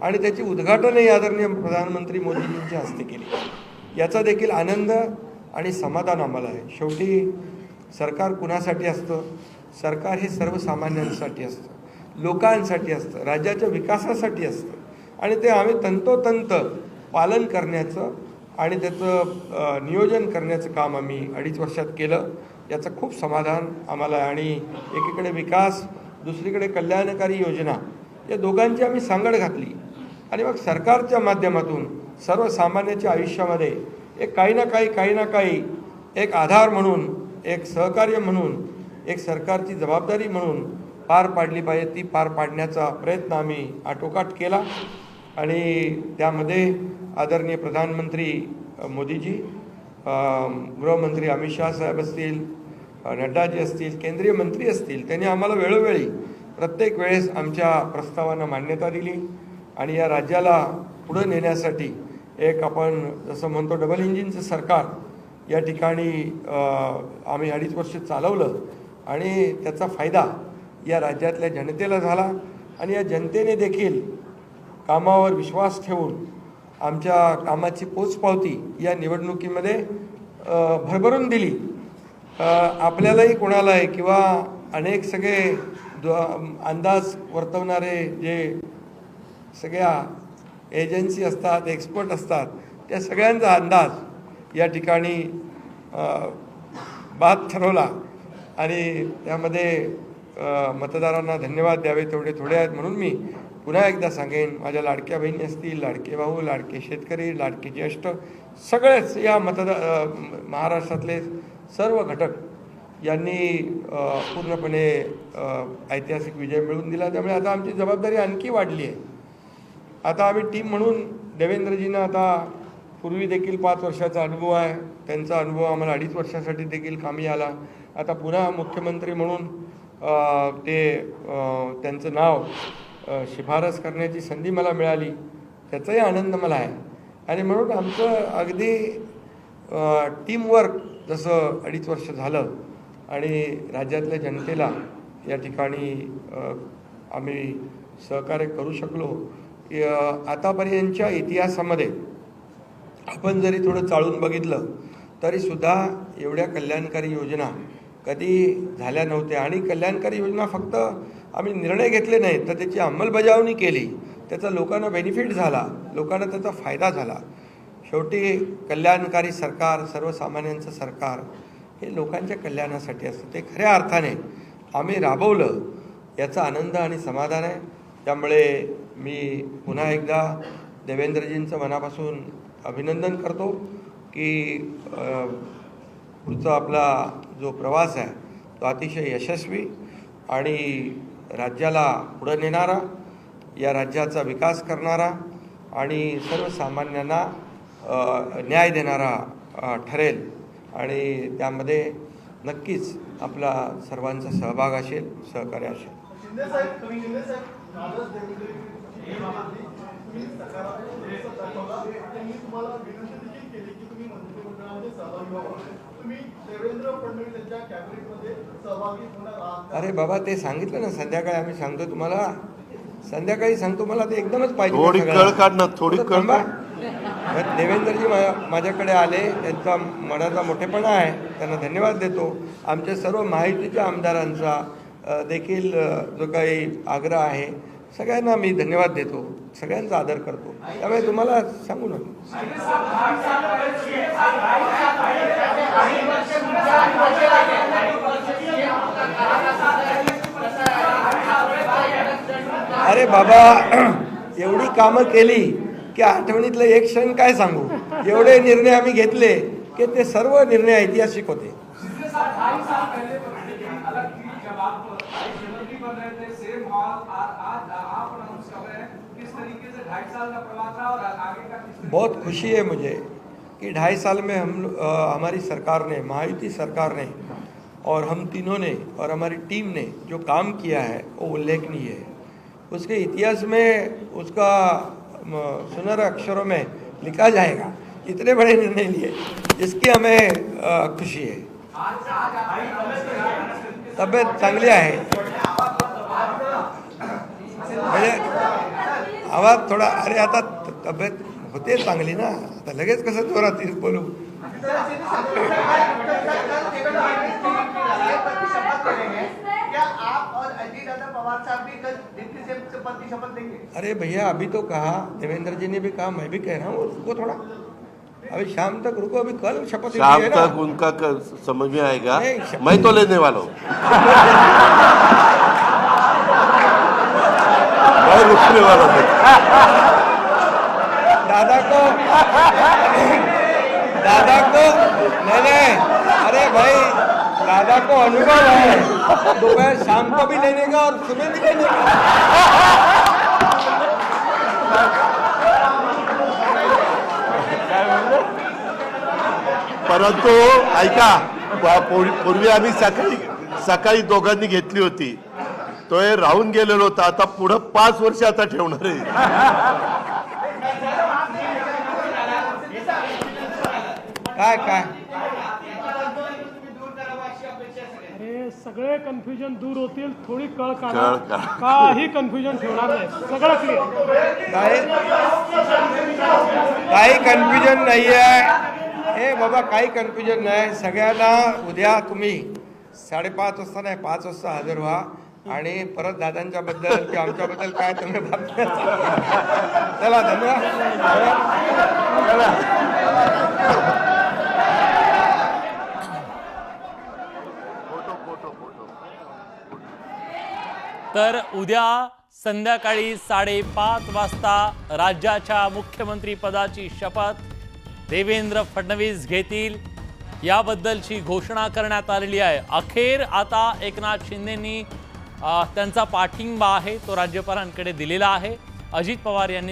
आणि त्याची उद्घाटनही आदरणीय प्रधानमंत्री मोदीजींच्या हस्ते केली। याचा देखील आनंद आणि समाधान आम्हाला आहे। शेवटी सरकार कुणासाठी असतं? सरकार हे सर्वसामान्यांसाठी असतं, लोकांसाठी असतं, राज्याच्या विकासासाठी असतं आणि ते आम्ही तंतोतंत पालन करण्याचं आणि त्याचं नियोजन करण्याचं काम आम्ही 2.5 वर्षात केलं। याचं खूप समाधान आम्हाला आहे आणि एकीकडे विकास, दुसरीकडे कल्याणकारी योजना, या दोघांची आम्ही सांगड घातली आणि मग सरकारच्या माध्यमातून सर्वसामान्याच्या आयुष्यामध्ये एक काही ना काही एक आधार म्हणून, एक सहकार्य म्हणून, एक सरकारची जबाबदारी म्हणून पार पाडली पाहिजे, ती पार पाडण्याचा प्रयत्न आम्ही आटोकाट केला। आणि त्यामध्ये आदरणीय प्रधानमंत्री मोदीजी, गृहमंत्री अमित शाह साहेब असतील, नड्डाजी असतील, केंद्रीय मंत्री असतील, त्यांनी आम्हाला वेळोवेळी प्रत्येक वेळेस आमच्या प्रस्तावांना मान्यता दिली आणि या राज्याला पुढे नेण्यासाठी एक आपण जसं म्हणतो डबल इंजिनचं सरकार या ठिकाणी आम्ही 2.5 वर्ष चालवलं आणि त्याचा फायदा या राज्यातल्या जनतेला झाला आणि या जनतेने देखील कामावर विश्वास ठेवून आमच्या कामाची पोचपावती या निवडणुकीमध्ये भरभरून दिली। आपल्यालाही कोणालाही किंवा अनेक सगळे अंदाज वर्तवणारे जे सगळ्या एजन्सी असतात, एक्सपर्ट असतात, त्या सगळ्यांचा अंदाज या ठिकाणी बाद ठरवला आणि त्यामध्ये मतदारांना धन्यवाद द्यावे तेवढे थोडे आहेत। म्हणून मी पुन्हा एकदा सांगेन, माझ्या लाडक्या बहिणी असतील, लाडके भाऊ, लाडके शेतकरी, लाडके ज्येष्ठ, सगळेच या महाराष्ट्रातले सर्व घटक यांनी पूर्णपणे ऐतिहासिक विजय मिळवून दिला। त्यामुळे आता आमची जबाबदारी आणखी वाढली आहे। आता आम्ही टीम म्हणून देवेंद्रजींना आता पूर्वी देखील 5 वर्षाचा अनुभव आहे, त्यांचा अनुभव आम्हाला 2.5 वर्षासाठी देखील कामी आला। आता पुन्हा मुख्यमंत्री म्हणून त्यांचं नाव शिफारस करण्याची संधी मला मिळाली, त्याचाही आनंद मला आहे। आणि म्हणून आमचं अगदी टीमवर्क जसं 2.5 वर्ष झालं आणि राज्यातल्या जनतेला या ठिकाणी आम्ही सहकार्य करू शकलो। आतापर्यंतच्या इतिहासामध्ये आपण जरी थोडं चाळून बघितलं तरीसुद्धा एवढ्या कल्याणकारी योजना कधी झाल्या नव्हत्या आणि कल्याणकारी योजना फक्त आम्ही निर्णय घेतले नाहीत तर त्याची अंमलबजावणी केली, त्याचा लोकांना बेनिफिट झाला, लोकांना त्याचा फायदा झाला। शेवटी कल्याणकारी सरकार, सर्वसामान्यांचं सरकार हे लोकांच्या कल्याणासाठी असतं, ते खऱ्या अर्थाने आम्ही राबवलं, याचा आनंद आणि समाधान आहे। त्यामुळे मी पुन्हा एकदा देवेंद्रजींचं मनापासून अभिनंदन करतो की पुढचा आपला जो प्रवास आहे तो अतिशय यशस्वी आणि राज्याला पुढे नेणारा, या राज्याचा विकास करणारा आणि सर्वसामान्यांना न्याय देणारा ठरेल आणि त्यामध्ये नक्कीच आपला सर्वांचा सहभाग असेल, सहकार्य असेल। अरे बाबा, ते सांगितलं ना संध्याकाळी, आम्ही सांगतो तुम्हाला, संध्याकाळी सांगतो, मला ते एकदमच पाहिजे। देवेंद्रजी माझ्याकडे आले, त्यांचा मनाचा मोठेपणा आहे, त्यांना धन्यवाद देतो। आमच्या सर्व महायुतीच्या आमदारांचा देखील जो काही आग्रह आहे, सगळ्यांना मी धन्यवाद देतो, सगळ्यांचा आदर करतो। त्यामुळे तुम्हाला सांगू ना, अरे बाबा, एवढी कामं केली की आठवणीतलं एक क्षण काय सांगू, एवढे निर्णय आम्ही घेतले की ते सर्व निर्णय ऐतिहासिक होते। बहुत खुशी है मुझे कि 2.5 साल में हमारी सरकार ने, महायुति सरकार ने और हम तीनों ने और हमारी टीम ने जो काम किया है वो उल्लेखनीय है। उसके इतिहास में उसका सुनहरे अक्षरों में लिखा जाएगा। इतने बड़े निर्णय लिए, इसकी हमें खुशी है। तब्येत चांगली आहे, म्हणजे आवाज थोडा, अरे आता तब्येत होते चांगली ना, आता लगेच कसं जोरात बोलू. अरे भैया अभी तो कहा देवेंद्र जी ने भी कहा, मैं भी कह रहा हूँ रुको थोड़ा, अभी शाम तक रुको, अभी कल शपथ शाम तक उनका समझ में आएगा. मैं तो लेने वाला हूँ. मैं रुकने वाला हूँ. दादा को नहीं, अरे भाई दादा को अनुभव है, दोपहर शाम को भी लेने का और सुबह भी लेने का. परंतु ऐका, पूर्वी आम्ही सकाळी दोघांनी घेतली होती, तो हे राहून गेलेलो होता. आता पुढे 5 वर्ष आता ठेवणार आहे. काय अरे सगळे कन्फ्युजन दूर होतील, थोडी कळ काढा, काही कन्फ्युजन ठेवणार नाही, सगळं क्लिअर. काही कन्फ्युजन नाही आहे. हे बाबा काही कन्फ्युजन नाही. सगळ्यांना उद्या तुम्ही 5:30 वाजता नाही 5 वाजता हजर व्हा आणि परत दादांच्या बद्दल किंवा आमच्याबद्दल काय तुम्ही बातम्या सांगा. चला धन्यवाद. तर उद्या संध्याकाळी 5:30 वाजता राज्याच्या मुख्यमंत्री पदाची शपथ देवेंद्र फडणवीस घेतील, याबद्दलची घोषणा करण्यात आलेली आहे. अखेर आता एकनाथ शिंदेंनी त्यांचा पाठिंबा आहे तो राज्यपालांकडे दिलेला आहे. अजित पवार यांनी